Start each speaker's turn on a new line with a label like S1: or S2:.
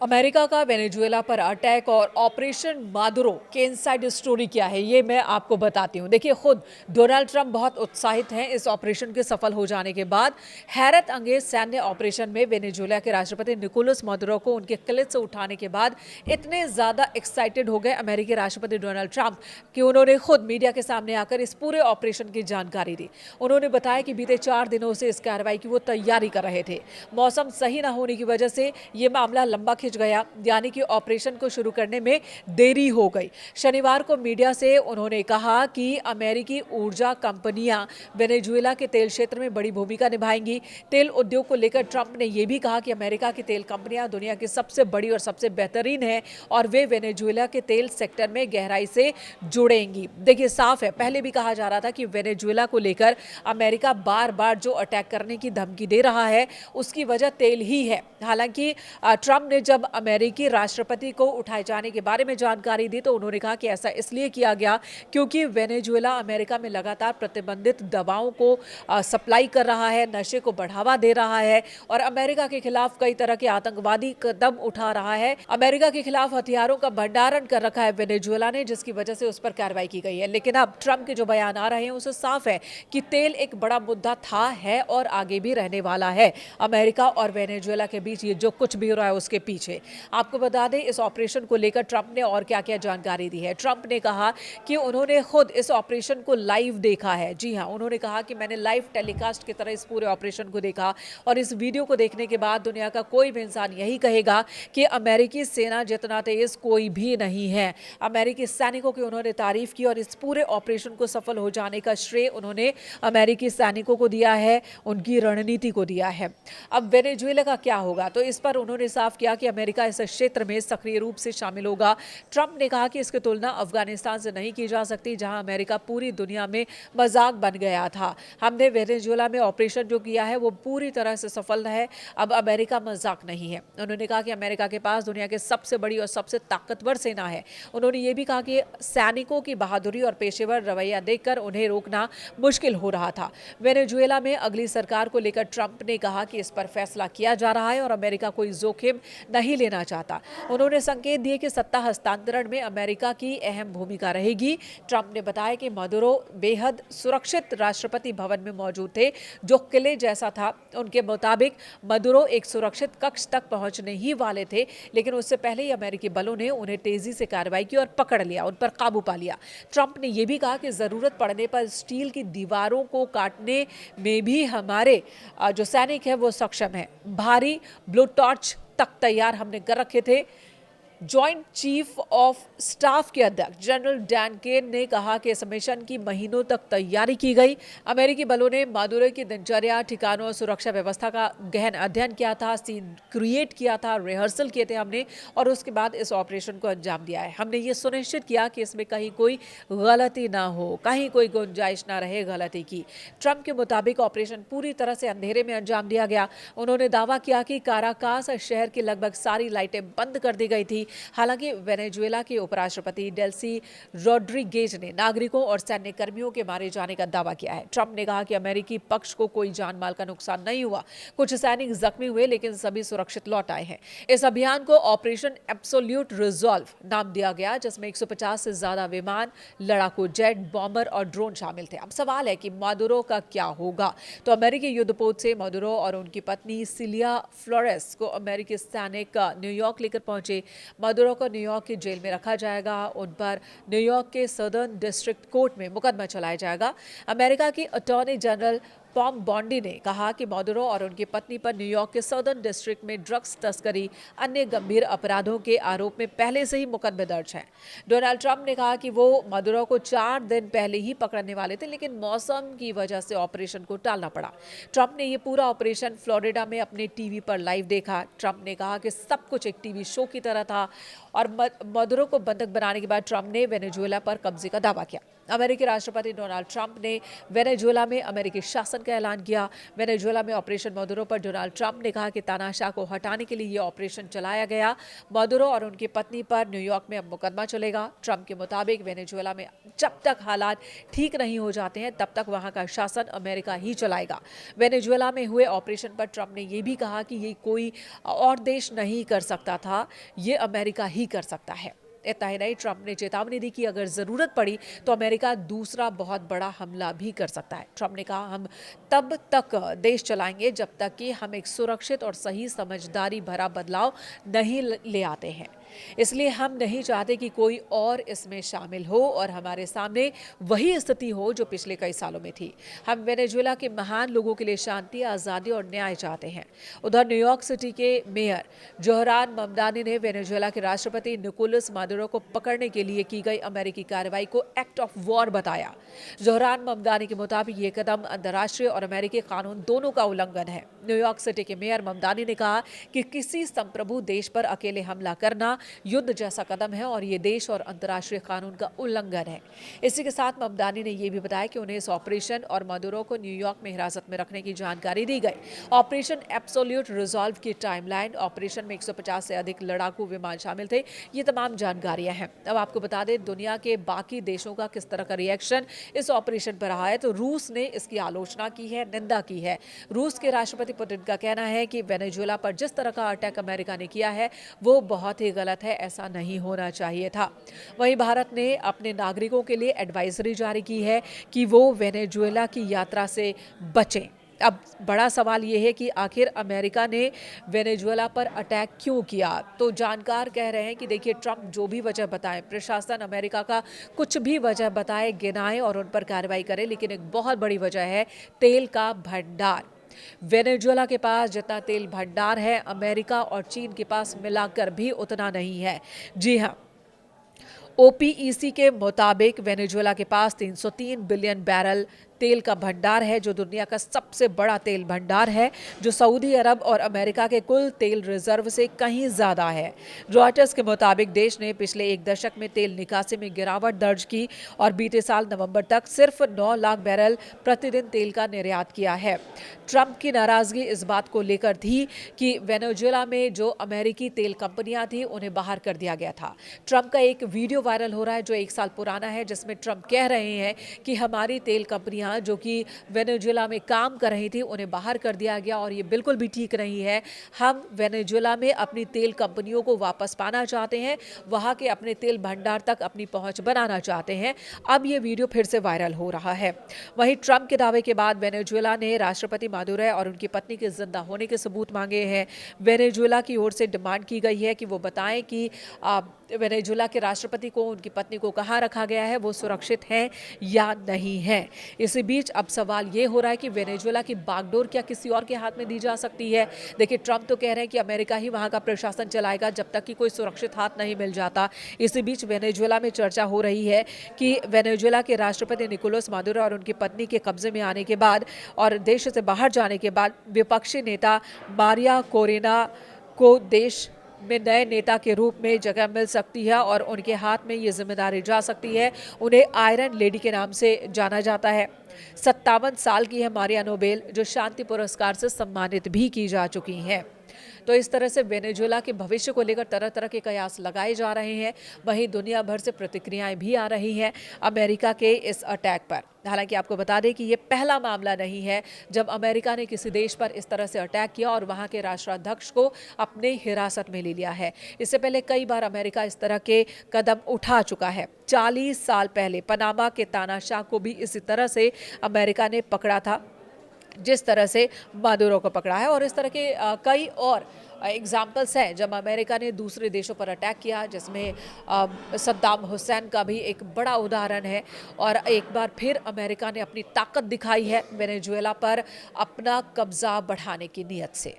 S1: America का Venezuela पर attack और ऑपरेशन मादुरो के इनसाइड स्टोरी क्या है, ये मैं आपको बताती हूँ। देखिए, खुद डोनाल्ड ट्रंप बहुत उत्साहित हैं इस ऑपरेशन के सफल हो जाने के बाद। हैरत अंगेज सैन्य ऑपरेशन में वेनेजुएला के राष्ट्रपति निकोलस मादुरो को उनके किले से उठाने के बाद इतने ज्यादा एक्साइटेड हो गए अमेरिकी राष्ट्रपति डोनाल्ड ट्रंप कि उन्होंने खुद मीडिया के सामने आकर इस पूरे ऑपरेशन की जानकारी दी। उन्होंने बताया कि बीते 4 दिनों से इस कार्रवाई की वो तैयारी कर रहे थे। मौसम सही न होने की वजह से ये मामला लंबा खिंच गया, यानी कि ऑपरेशन को शुरू करने में देरी हो गई। शनिवार को मीडिया से उन्होंने कहा कि अमेरिकी ऊर्जा कंपनियां वेनेजुएला के तेल क्षेत्र में बड़ी भूमिका निभाएंगी। तेल उद्योग को लेकर ट्रंप ने यह भी कहा कि अमेरिका की तेल कंपनियां दुनिया की सबसे बड़ी और सबसे बेहतरीन है और वे वेनेजुएला के तेल सेक्टर में गहराई से जुड़ेंगी। देखिए, साफ है, पहले भी कहा जा रहा था कि वेनेजुएला को लेकर अमेरिका बार बार जो अटैक करने की धमकी दे रहा है उसकी वजह तेल ही है। हालांकि ट्रंप ने जब अमेरिकी राष्ट्रपति को उठाए जाने के बारे में जानकारी दी तो उन्होंने कहा कि ऐसा इसलिए किया गया क्योंकि वेनेजुएला अमेरिका में लगातार प्रतिबंधित दवाओं को सप्लाई कर रहा है, नशे को बढ़ावा दे रहा है और अमेरिका के खिलाफ कई तरह के आतंकवादी कदम उठा रहा है। अमेरिका के खिलाफ हथियारों का भंडारण कर रखा है वेनेजुएला ने, जिसकी वजह से उस पर कार्रवाई की गई है। लेकिन अब ट्रंप के जो बयान आ रहे हैं उससे साफ है कि तेल एक बड़ा मुद्दा था, है और आगे भी रहने वाला है। अमेरिका और वेनेजुएला के बीच ये जो कुछ भी हो रहा है उसके पीछे। आपको बता दें, इस ऑपरेशन को लेकर ट्रंप ने और क्या क्या जानकारी दी है। ट्रंप ने कहा कि उन्होंने खुद इस ऑपरेशन को लाइव देखा है। जी हां, उन्होंने कहा कि मैंने लाइव टेलीकास्ट की तरह इस पूरे ऑपरेशन को देखा और इस वीडियो को देखने के बाद दुनिया का कोई भी इंसान यही कहेगा कि अमेरिकी सेना जितना तेज कोई भी नहीं है। अमेरिकी सैनिकों की उन्होंने तारीफ की और इस पूरे ऑपरेशन को सफल हो जाने का श्रेय उन्होंने अमेरिकी सैनिकों को दिया है, उनकी रणनीति को दिया है। अब वेनेजुएला का क्या होगा, तो इस पर उन्होंने साफ किया कि अमेरिका इस क्षेत्र में सक्रिय रूप से शामिल होगा। ट्रंप ने कहा कि इसकी तुलना अफगानिस्तान से नहीं की जा सकती, जहां अमेरिका पूरी दुनिया में मजाक बन गया था। हमने वेनेजुएला में ऑपरेशन जो किया है वो पूरी तरह से सफल है। अब अमेरिका मजाक नहीं है। उन्होंने कहा कि अमेरिका के पास दुनिया की सबसे बड़ी और सबसे ताकतवर सेना है। उन्होंने ये भी कहा कि सैनिकों की बहादुरी और पेशेवर रवैया देखकर उन्हें रोकना मुश्किल हो रहा था। वेनेजुएला में अगली सरकार को लेकर ट्रंप ने कहा कि इस पर फैसला किया जा रहा है और अमेरिका कोई जोखिम नहीं लेना चाहता। उन्होंने संकेत दिए कि सत्ता हस्तांतरण में अमेरिका की अहम भूमिका रहेगी। ट्रंप ने बताया कि मदुरो बेहद सुरक्षित राष्ट्रपति भवन में मौजूद थे, जो किले जैसा था। उनके मुताबिक मदुरो एक सुरक्षित कक्ष तक पहुंचने ही वाले थे, लेकिन उससे पहले ही अमेरिकी बलों ने उन्हें तेजी से कार्रवाई की और पकड़ लिया, उन पर काबू पा लिया। ट्रंप ने यह भी कहा कि जरूरत पड़ने पर स्टील की दीवारों को काटने में भी हमारे जो सैनिक है वो सक्षम है। भारी ब्लू टॉर्च तक तैयार हमने कर रखे थे। जॉइंट चीफ ऑफ स्टाफ के अध्यक्ष जनरल डैन केन ने कहा कि इस मिशन की महीनों तक तैयारी की गई। अमेरिकी बलों ने मादुरो की दिनचर्या, ठिकानों और सुरक्षा व्यवस्था का गहन अध्ययन किया था, सीन क्रिएट किया था, रिहर्सल किए थे हमने और उसके बाद इस ऑपरेशन को अंजाम दिया है। हमने ये सुनिश्चित किया कि इसमें कहीं कोई गलती ना हो, कहीं कोई गुंजाइश ना रहे गलती की। ट्रंप के मुताबिक ऑपरेशन पूरी तरह से अंधेरे में अंजाम दिया गया। उन्होंने दावा किया कि काराकास शहर की लगभग सारी लाइटें बंद कर दी गई थी। हालांकि वेनेजुएला के उपराष्ट्रपति डेल्सी रोड्रिगेज ने नागरिकों और सैन्य कर्मियों के मारे जाने का दावा किया है। ट्रंप ने कहा कि अमेरिकी पक्ष को कोई जान माल का नुकसान नहीं हुआ। कुछ सैनिक जख्मी हुए लेकिन सभी सुरक्षित लौट आए हैं। इस अभियान को ऑपरेशन एब्सोल्यूट रिजॉल्व नाम दिया गया, जिसमें 150 से ज्यादा विमान, लड़ाकू जेट, बॉम्बर और ड्रोन शामिल थे। अब सवाल है कि मादुरो का क्या होगा। तो अमेरिकी युद्धपोत से मादुरो और उनकी पत्नी सिलिया फ्लोरेस को अमेरिकी सैनिक न्यूयॉर्क लेकर पहुंचे। मादुरो को न्यूयॉर्क की जेल में रखा जाएगा। उन पर न्यूयॉर्क के सदर्न डिस्ट्रिक्ट कोर्ट में मुकदमा चलाया जाएगा। अमेरिका की अटॉर्नी जनरल पॉम बॉन्डी ने कहा कि मादुरो और उनकी पत्नी पर न्यूयॉर्क के सदर्न डिस्ट्रिक्ट में ड्रग्स तस्करी, अन्य गंभीर अपराधों के आरोप में पहले से ही मुकदमे दर्ज हैं। डोनाल्ड ट्रंप ने कहा कि वो मादुरो को 4 दिन पहले ही पकड़ने वाले थे, लेकिन मौसम की वजह से ऑपरेशन को टालना पड़ा। ट्रंप ने ये पूरा ऑपरेशन फ्लोरिडा में अपने टीवी पर लाइव देखा। ट्रंप ने कहा कि सब कुछ एक टीवी शो की तरह था और मादुरो को बंधक बनाने के बाद ट्रंप ने वेनेजुएला पर कब्जे का दावा किया। अमेरिकी राष्ट्रपति डोनाल्ड ट्रंप ने वेनेजुएला में अमेरिकी शासन का ऐलान किया। वेनेजुएला में ऑपरेशन मदुरो पर डोनाल्ड ट्रंप ने कहा कि तानाशाह को हटाने के लिए ये ऑपरेशन चलाया गया। मदुरो और उनकी पत्नी पर न्यूयॉर्क में अब मुकदमा चलेगा। ट्रंप के मुताबिक वेनेजुएला में जब तक हालात ठीक नहीं हो जाते हैं तब तक वहां का शासन अमेरिका ही चलाएगा। वेनेजुएला में हुए ऑपरेशन पर ट्रंप ने यह भी कहा कि ये कोई और देश नहीं कर सकता था, ये अमेरिका ही कर सकता है। इतना ही नहीं, ट्रंप ने चेतावनी दी कि अगर जरूरत पड़ी तो अमेरिका दूसरा बहुत बड़ा हमला भी कर सकता है। ट्रंप ने कहा, हम तब तक देश चलाएंगे जब तक कि हम एक सुरक्षित और सही समझदारी भरा बदलाव नहीं ले आते हैं। इसलिए हम नहीं चाहते कि कोई और इसमें शामिल हो और हमारे सामने वही स्थिति हो जो पिछले कई सालों में थी। हम वेनेजुएला के महान लोगों के लिए शांति, आज़ादी और न्याय चाहते हैं। उधर न्यूयॉर्क सिटी के मेयर जोहरान ममदानी ने वेनेजुएला के राष्ट्रपति निकोलस मादुरो को पकड़ने के लिए की गई अमेरिकी कार्रवाई को एक्ट ऑफ वॉर बताया। जोहरान ममदानी के मुताबिक ये कदम अंतर्राष्ट्रीय और अमेरिकी कानून दोनों का उल्लंघन है। न्यूयॉर्क सिटी के मेयर ममदानी ने कहा कि किसी संप्रभु देश पर अकेले हमला करना युद्ध जैसा कदम है और ये देश और अंतर्राष्ट्रीय कानून का उल्लंघन है। इसी के साथ ममदानी ने यह भी बताया कि उन्हें इस ऑपरेशन और मदुरो को न्यूयॉर्क में हिरासत में रखने की जानकारी दी गई। ऑपरेशन एब्सोल्यूट रिजॉल्व की टाइमलाइन, ऑपरेशन में 150 से अधिक लड़ाकू विमान शामिल थे। ये तमाम जानकारियां हैं। अब आपको बता दें, दुनिया के बाकी देशों का किस तरह का रिएक्शन इस ऑपरेशन पर रहा है। तो रूस ने इसकी आलोचना की है, निंदा की है। रूस के राष्ट्रपति पुतिन का कहना है कि वेनेजुएला पर जिस तरह का अटैक अमेरिका ने किया है वो बहुत ही गलत है, ऐसा नहीं होना चाहिए था। वहीं भारत ने अपने नागरिकों के लिए एडवाइजरी जारी की है कि वो वेनेजुएला की यात्रा से बचें। अब बड़ा सवाल ये है कि आखिर अमेरिका ने वेनेजुएला पर अटैक क्यों किया। तो जानकार कह रहे हैं कि देखिए, ट्रंप जो भी वजह बताएं, प्रशासन अमेरिका का कुछ भी वजह बताए, गिनाए और उन पर कार्रवाई करे, लेकिन एक बहुत बड़ी वजह है तेल का भंडार। वेनेजुएला के पास जितना तेल भंडार है, अमेरिका और चीन के पास मिलाकर भी उतना नहीं है। जी हाँ, ओपीईसी के मुताबिक वेनेजुएला के पास 303 बिलियन बैरल तेल का भंडार है, जो दुनिया का सबसे बड़ा तेल भंडार है, जो सऊदी अरब और अमेरिका के कुल तेल रिजर्व से कहीं ज्यादा है। रॉयटर्स के मुताबिक देश ने पिछले एक दशक में तेल निकासी में गिरावट दर्ज की और बीते साल नवंबर तक सिर्फ 9 लाख बैरल प्रतिदिन तेल का निर्यात किया है। ट्रंप की नाराजगी इस बात को लेकर थी कि वेनेजुएला में जो अमेरिकी तेल कंपनियां थी उन्हें बाहर कर दिया गया था। ट्रंप का एक वीडियो वायरल हो रहा है जो 1 साल पुराना है, जिसमें ट्रंप कह रहे हैं कि हमारी तेल कंपनियां जो कि वेनेजुएला में काम कर रही थी उन्हें बाहर कर दिया गया और ये बिल्कुल भी ठीक नहीं है। हम वेनेजुएला में अपनी तेल कंपनियों को वापस पाना चाहते हैं, वहां के अपने तेल भंडार तक अपनी पहुंच बनाना चाहते हैं। अब ये वीडियो फिर से वायरल हो रहा है। वहीं ट्रंप के दावे के बाद वेनेजुएला ने राष्ट्रपति मादुरो और उनकी पत्नी के जिंदा होने के सबूत मांगे हैं। वेनेजुएला की ओर से डिमांड की गई है कि वो बताएं कि वेनेजुएला के राष्ट्रपति को, उनकी पत्नी को कहाँ रखा गया है, वो सुरक्षित हैं या नहीं है। इसी बीच अब सवाल ये हो रहा है कि वेनेजुएला की बागडोर क्या किसी और के हाथ में दी जा सकती है। देखिए, ट्रंप तो कह रहे हैं कि अमेरिका ही वहां का प्रशासन चलाएगा जब तक कि कोई सुरक्षित हाथ नहीं मिल जाता। इसी बीच वेनेजुएला में चर्चा हो रही है कि वेनेजुएला के राष्ट्रपति निकोलस मादुरो और उनकी पत्नी के कब्जे में आने के बाद और देश से बाहर जाने के बाद विपक्षी नेता मारिया कोरेना को देश में नए नेता के रूप में जगह मिल सकती है और उनके हाथ में ये जिम्मेदारी जा सकती है। उन्हें आयरन लेडी के नाम से जाना जाता है। 57 साल की है मारिया नोबेल, जो शांति पुरस्कार से सम्मानित भी की जा चुकी हैं। तो इस तरह से वेनेजुएला के भविष्य को लेकर तरह तरह के कयास लगाए जा रहे हैं। वहीं दुनिया भर से प्रतिक्रियाएं भी आ रही हैं अमेरिका के इस अटैक पर। हालांकि आपको बता दें कि ये पहला मामला नहीं है जब अमेरिका ने किसी देश पर इस तरह से अटैक किया और वहां के राष्ट्राध्यक्ष को अपने हिरासत में ले लिया है। इससे पहले कई बार अमेरिका इस तरह के कदम उठा चुका है। 40 साल पहले पनामा के तानाशाह को भी इसी तरह से अमेरिका ने पकड़ा था, जिस तरह से मादुरो को पकड़ा है। और इस तरह के कई और एग्जाम्पल्स हैं जब अमेरिका ने दूसरे देशों पर अटैक किया, जिसमें सद्दाम हुसैन का भी एक बड़ा उदाहरण है। और एक बार फिर अमेरिका ने अपनी ताकत दिखाई है वेनेजुएला पर अपना कब्जा बढ़ाने की नीयत से।